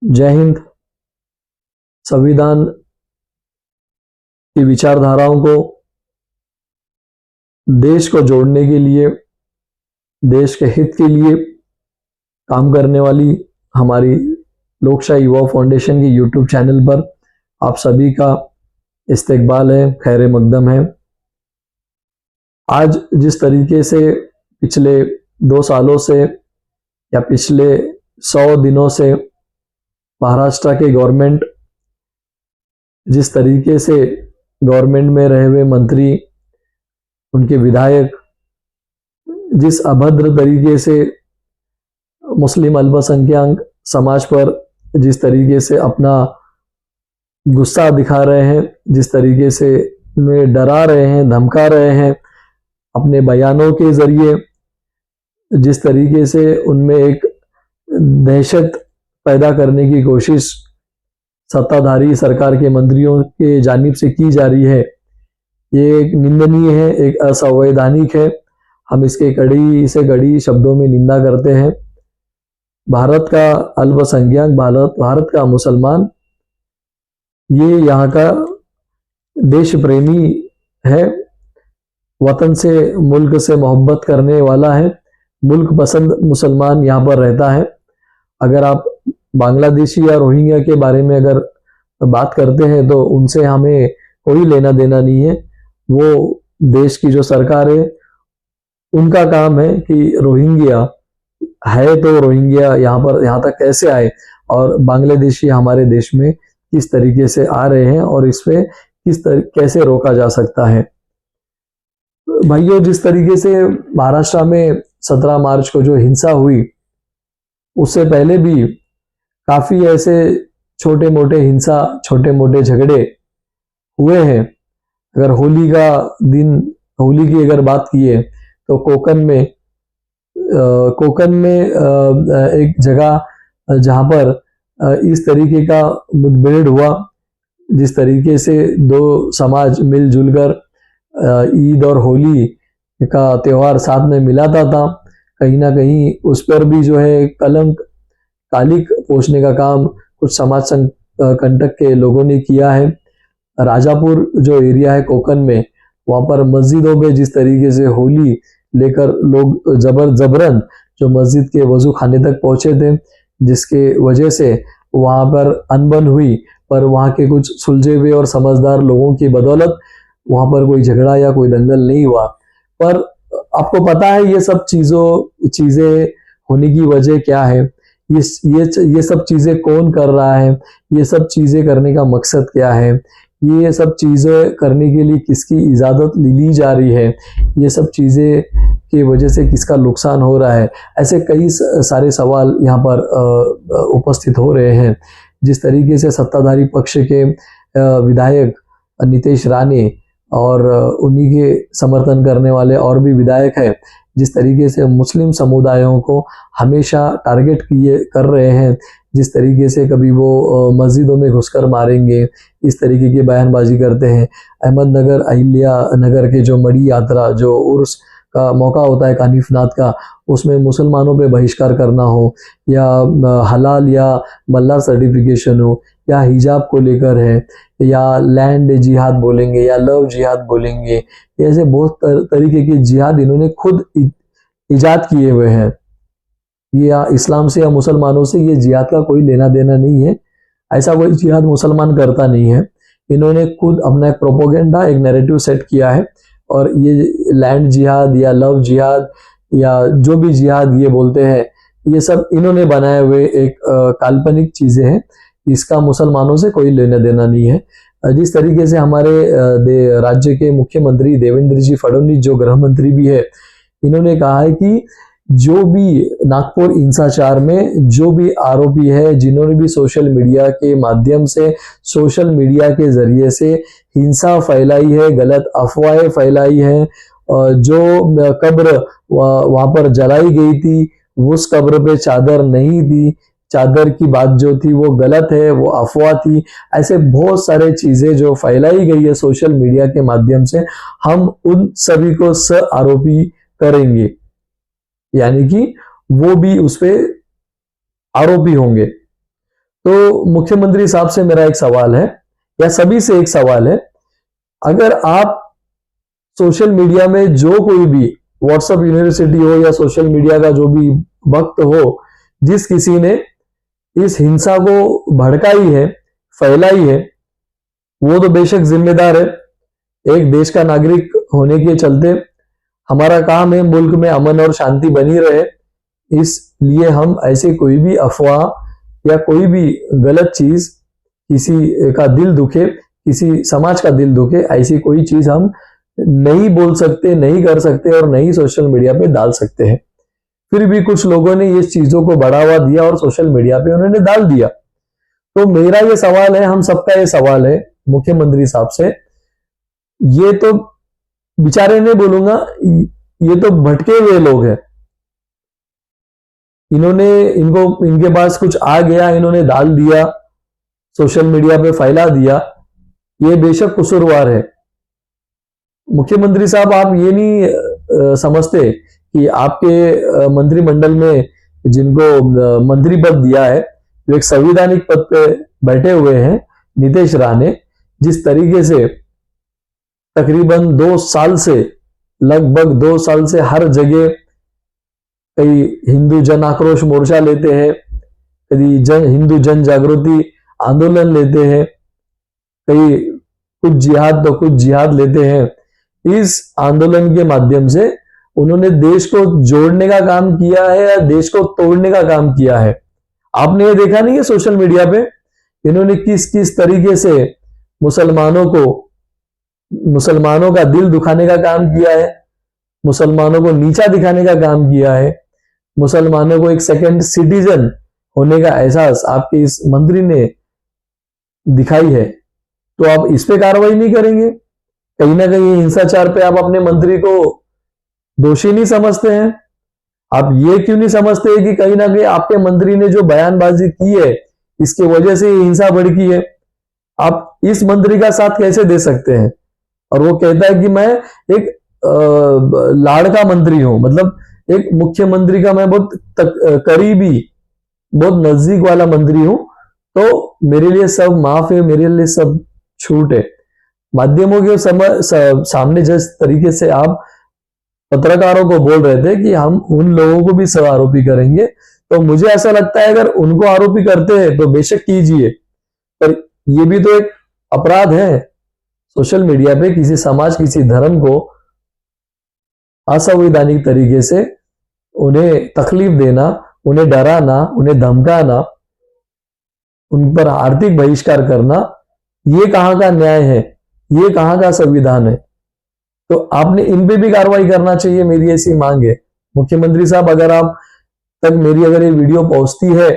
जय हिंद। संविधान की विचारधाराओं को देश को जोड़ने के लिए, देश के हित के लिए काम करने वाली हमारी लोकशाही युवा फाउंडेशन की यूट्यूब चैनल पर आप सभी का इस्तकबाल है, खैर मकदम है। आज जिस तरीके से पिछले 2 सालों से या पिछले 100 दिनों से महाराष्ट्र के गवर्नमेंट, जिस तरीके से गवर्नमेंट में रहे हुए मंत्री, उनके विधायक जिस अभद्र तरीके से मुस्लिम अल्पसंख्यक समाज पर जिस तरीके से अपना गुस्सा दिखा रहे हैं, जिस तरीके से उन्हें डरा रहे हैं, धमका रहे हैं अपने बयानों के जरिए, जिस तरीके से उनमें एक दहशत पैदा करने की कोशिश सत्ताधारी सरकार के मंत्रियों के जानिब से की जा रही है, ये एक निंदनीय है, एक असंवैधानिक है। हम इसके कड़ी से कड़ी शब्दों में निंदा करते हैं। भारत का अल्पसंख्यक, भारत का मुसलमान, ये यहाँ का देश प्रेमी है, वतन से, मुल्क से मोहब्बत करने वाला है, मुल्क पसंद मुसलमान यहाँ पर रहता है। अगर आप बांग्लादेशी या रोहिंग्या के बारे में अगर बात करते हैं तो उनसे हमें कोई लेना देना नहीं है। वो देश की जो सरकार है, उनका काम है कि रोहिंग्या है तो रोहिंग्या यहाँ तक कैसे आए और बांग्लादेशी हमारे देश में किस तरीके से आ रहे हैं और इसमें कैसे रोका जा सकता है। भाइयों, जिस तरीके से महाराष्ट्र में 17 मार्च को जो हिंसा हुई, उससे पहले भी काफी ऐसे छोटे मोटे हिंसा, छोटे मोटे झगड़े हुए हैं। अगर होली का दिन, होली की अगर बात की है तो कोकन में एक जगह जहां पर इस तरीके का मुठभेड़ हुआ, जिस तरीके से 2 समाज मिलजुल कर ईद और होली का त्योहार साथ में मिलाता था, कहीं ना कहीं उस पर भी जो है कलंक, कालिक पोषने का काम कुछ समाज कंटक के लोगों ने किया है। राजापुर जो एरिया है कोकन में, वहां पर मस्जिदों में जिस तरीके से होली लेकर लोग जबरन जो मस्जिद के वजू खाने तक पहुंचे थे, जिसके वजह से वहां पर अनबन हुई, पर वहां के कुछ सुलझे हुए और समझदार लोगों की बदौलत वहां पर कोई झगड़ा या कोई दंगल नहीं हुआ। पर आपको पता है ये सब चीजें होने की वजह क्या है? ये सब चीजें कौन कर रहा है? ये सब चीजें करने का मकसद क्या है? ये सब चीजें करने के लिए किसकी इजाजत ली जा रही है? ये सब चीजें की वजह से किसका नुकसान हो रहा है? ऐसे कई सारे सवाल यहाँ पर उपस्थित हो रहे हैं। जिस तरीके से सत्ताधारी पक्ष के विधायक नितेश राणे और उन्हीं के समर्थन करने वाले और भी विधायक हैं, जिस तरीके से मुस्लिम समुदायों को हमेशा टारगेट कर रहे हैं, जिस तरीके से कभी वो मस्जिदों में घुसकर मारेंगे, इस तरीके की बयानबाजी करते हैं। अहमदनगर, अहिल्या नगर के जो मड़ी यात्रा, जो उर्स का मौका होता है कानिफनाथ का, उसमें मुसलमानों पे बहिष्कार करना हो, या हलाल या मल्ला सर्टिफिकेशन हो, या हिजाब को लेकर है, या लैंड जिहाद बोलेंगे, या लव जिहाद बोलेंगे, ऐसे बहुत तरीके के जिहाद इन्होंने खुद इजाद किए हुए हैं। ये या इस्लाम से या मुसलमानों से ये जिहाद का कोई लेना देना नहीं है। ऐसा कोई जिहाद मुसलमान करता नहीं है। इन्होंने खुद अपना एक प्रोपोगेंडा, एक नैरेटिव सेट किया है, और ये लैंड जिहाद या लव जिहाद या जो भी जिहाद ये बोलते हैं, ये सब इन्होंने बनाए हुए एक काल्पनिक चीजें हैं। इसका मुसलमानों से कोई लेना देना नहीं है। जिस तरीके से हमारे राज्य के मुख्यमंत्री देवेंद्र जी फडणवीस, जो गृह मंत्री भी है, इन्होंने कहा है कि जो भी नागपुर हिंसाचार में जो भी आरोपी है, जिन्होंने भी सोशल मीडिया के माध्यम से, सोशल मीडिया के जरिए से हिंसा फैलाई है, गलत अफवाहें फैलाई है, जो कब्र वहां पर जलाई गई थी, उस कब्र पे चादर नहीं थी, चादर की बात जो थी वो गलत है, वो अफवाह थी, ऐसे बहुत सारे चीजें जो फैलाई गई है सोशल मीडिया के माध्यम से, हम उन सभी को आरोपी करेंगे, यानी कि वो भी उस पे आरोपी होंगे। तो मुख्यमंत्री साहब से मेरा एक सवाल है, या सभी से एक सवाल है, अगर आप सोशल मीडिया में जो कोई भी व्हाट्सएप यूनिवर्सिटी हो या सोशल मीडिया का जो भी वक्त हो, जिस किसी ने इस हिंसा को भड़काई है, फैलाई है, वो तो बेशक जिम्मेदार है। एक देश का नागरिक होने के चलते हमारा काम है मुल्क में अमन और शांति बनी रहे, इसलिए हम ऐसे कोई भी अफवाह या कोई भी गलत चीज, किसी का दिल दुखे, किसी समाज का दिल दुखे, ऐसी कोई चीज हम नहीं बोल सकते, नहीं कर सकते और नहीं सोशल मीडिया पे डाल सकते हैं। फिर भी कुछ लोगों ने इस चीजों को बढ़ावा दिया और सोशल मीडिया पे उन्होंने डाल दिया। तो मेरा ये सवाल है, हम सबका ये सवाल है मुख्यमंत्री साहब से, ये तो बेचारे नहीं बोलूंगा, ये तो भटके हुए लोग हैं, इनके पास कुछ आ गया, इन्होंने डाल दिया, सोशल मीडिया पे फैला दिया, ये बेशक कसूरवार है। मुख्यमंत्री साहब, आप ये नहीं समझते कि आपके मंत्रिमंडल में जिनको मंत्री पद दिया है, जो एक संवैधानिक पद पे बैठे हुए हैं, नीतीश राणे, जिस तरीके से तकरीबन 2 साल से, लगभग 2 साल से हर जगह कई हिंदू जन आक्रोश मोर्चा लेते हैं, कभी हिंदू जन जागृति आंदोलन लेते हैं, कई कुछ जिहाद तो कुछ जिहाद लेते हैं। इस आंदोलन के माध्यम से उन्होंने देश को जोड़ने का काम किया है या देश को तोड़ने का काम किया है। आपने ये देखा नहीं है सोशल मीडिया पे इन्होंने किस किस तरीके से मुसलमानों का दिल दुखाने का काम किया है, मुसलमानों को नीचा दिखाने का काम किया है, मुसलमानों को एक सेकंड सिटीजन होने का एहसास आपके इस मंत्री ने दिखाई है। तो आप इस पे कार्रवाई नहीं करेंगे? कहीं ना कहीं हिंसाचार पे आप अपने मंत्री को दोषी नहीं समझते हैं? आप ये क्यों नहीं समझते कि कहीं ना कहीं आपके मंत्री ने जो बयानबाजी की है, इसकी वजह से हिंसा भड़की है? आप इस मंत्री का साथ कैसे दे सकते हैं? और वो कहता है कि मैं एक लाड़का मंत्री हूं, मतलब एक मुख्यमंत्री का मैं बहुत करीबी, बहुत नजदीक वाला मंत्री हूं, तो मेरे लिए सब माफ है, मेरे लिए सब छूट है। माध्यमों के सामने जिस तरीके से आप पत्रकारों को बोल रहे थे कि हम उन लोगों को भी सब आरोपी करेंगे, तो मुझे ऐसा लगता है अगर उनको आरोपी करते हैं तो बेशक कीजिए, पर ये भी तो एक अपराध है सोशल मीडिया पे किसी समाज, किसी धर्म को असंवैधानिक तरीके से उन्हें तकलीफ देना, उन्हें डराना, उन्हें धमकाना, उन पर आर्थिक बहिष्कार करना, ये कहां का न्याय है? ये कहां का संविधान है? तो आपने इन पे भी कार्रवाई करना चाहिए, मेरी ऐसी मांग है। मुख्यमंत्री साहब, अगर आप तक मेरी अगर ये वीडियो पहुंचती है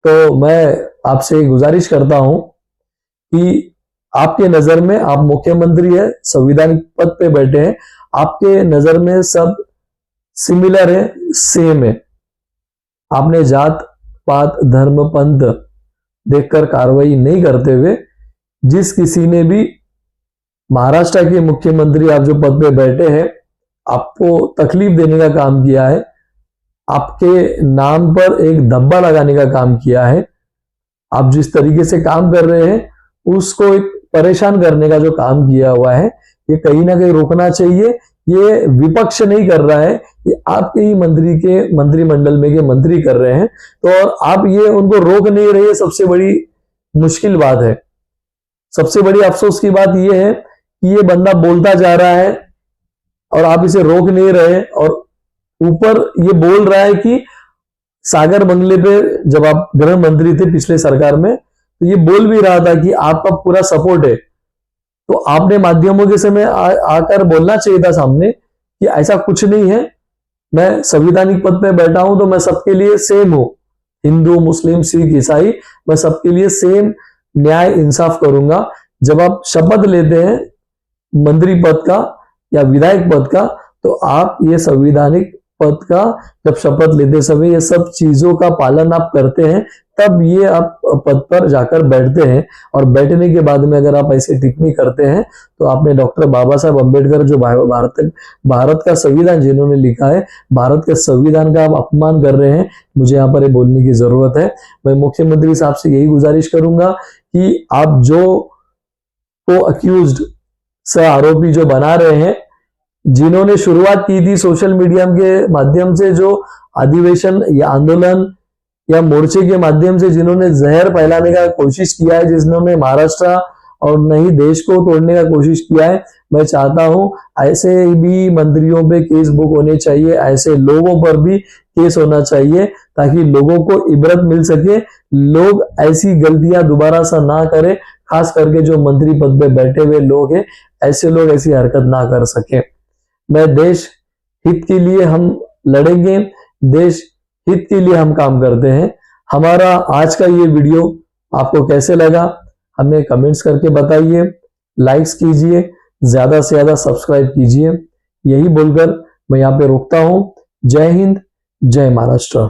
तो मैं आपसे गुजारिश करता हूं कि आपके नजर में, आप मुख्यमंत्री है, संविधानिक पद पे बैठे हैं, आपके नजर में सब सिमिलर है, सेम है। आपने जात पात धर्म पंथ देखकर कार्रवाई नहीं करते हुए जिस किसी ने भी महाराष्ट्र के मुख्यमंत्री, आप जो पद पे बैठे हैं, आपको तकलीफ देने का काम किया है, आपके नाम पर एक धब्बा लगाने का काम किया है, आप जिस तरीके से काम कर रहे हैं उसको एक परेशान करने का जो काम किया हुआ है, ये कहीं ना कहीं रोकना चाहिए। ये विपक्ष नहीं कर रहा है, ये आपके ही मंत्री के मंत्रिमंडल में के मंत्री कर रहे हैं, तो और आप ये उनको रोक नहीं रहे, सबसे बड़ी मुश्किल बात है। सबसे बड़ी अफसोस की बात यह है कि ये बंदा बोलता जा रहा है और आप इसे रोक नहीं रहे, और ऊपर ये बोल रहा है कि सागर बंगले पे जब आप गृह मंत्री थे पिछले सरकार में, तो ये बोल भी रहा था कि आपका पूरा सपोर्ट है। तो आपने माध्यमों के समय आकर बोलना चाहिए था सामने कि ऐसा कुछ नहीं है, मैं संवैधानिक पद पे बैठा हूं तो मैं सबके लिए सेम हूं, हिंदू मुस्लिम सिख ईसाई, मैं सबके लिए सेम न्याय इंसाफ करूंगा। जब आप शपथ लेते हैं मंत्री पद का या विधायक पद का, तो आप ये संवैधानिक पद का जब शपथ लेते समय ये सब चीजों का पालन आप करते हैं, तब ये आप पद पर जाकर बैठते हैं। और बैठने के बाद में अगर आप ऐसे टिप्पणी करते हैं तो आपने डॉक्टर बाबा साहब अम्बेडकर जो भारत का संविधान जिन्होंने लिखा है, भारत के संविधान का आप अपमान कर रहे हैं। मुझे यहाँ पर ये बोलने की जरूरत है। मैं मुख्यमंत्री साहब से यही गुजारिश करूंगा कि आप जो को अक्यूज्ड से आरोपी जो बना रहे हैं, जिन्होंने शुरुआत की थी सोशल मीडिया के माध्यम से, जो अधिवेशन या आंदोलन या मोर्चे के माध्यम से जिन्होंने जहर फैलाने का कोशिश किया है, जिन्होंने महाराष्ट्र और नहीं देश को तोड़ने का कोशिश किया है, मैं चाहता हूं ऐसे भी मंत्रियों पे केस बुक होने चाहिए, ऐसे लोगों पर भी केस होना चाहिए, ताकि लोगों को इबरत मिल सके, लोग ऐसी गलतियां दोबारा सा ना करें। खास करके जो मंत्री पद पे बैठे हुए लोग हैं, ऐसे लोग ऐसी हरकत ना कर सके। मैं देश हित के लिए हम लड़ेंगे, देश हित के लिए हम काम करते हैं। हमारा आज का ये वीडियो आपको कैसे लगा हमें कमेंट्स करके बताइए, लाइक्स कीजिए, ज्यादा से ज्यादा सब्सक्राइब कीजिए। यही बोलकर मैं यहाँ पे रुकता हूं। जय हिंद, जय महाराष्ट्र।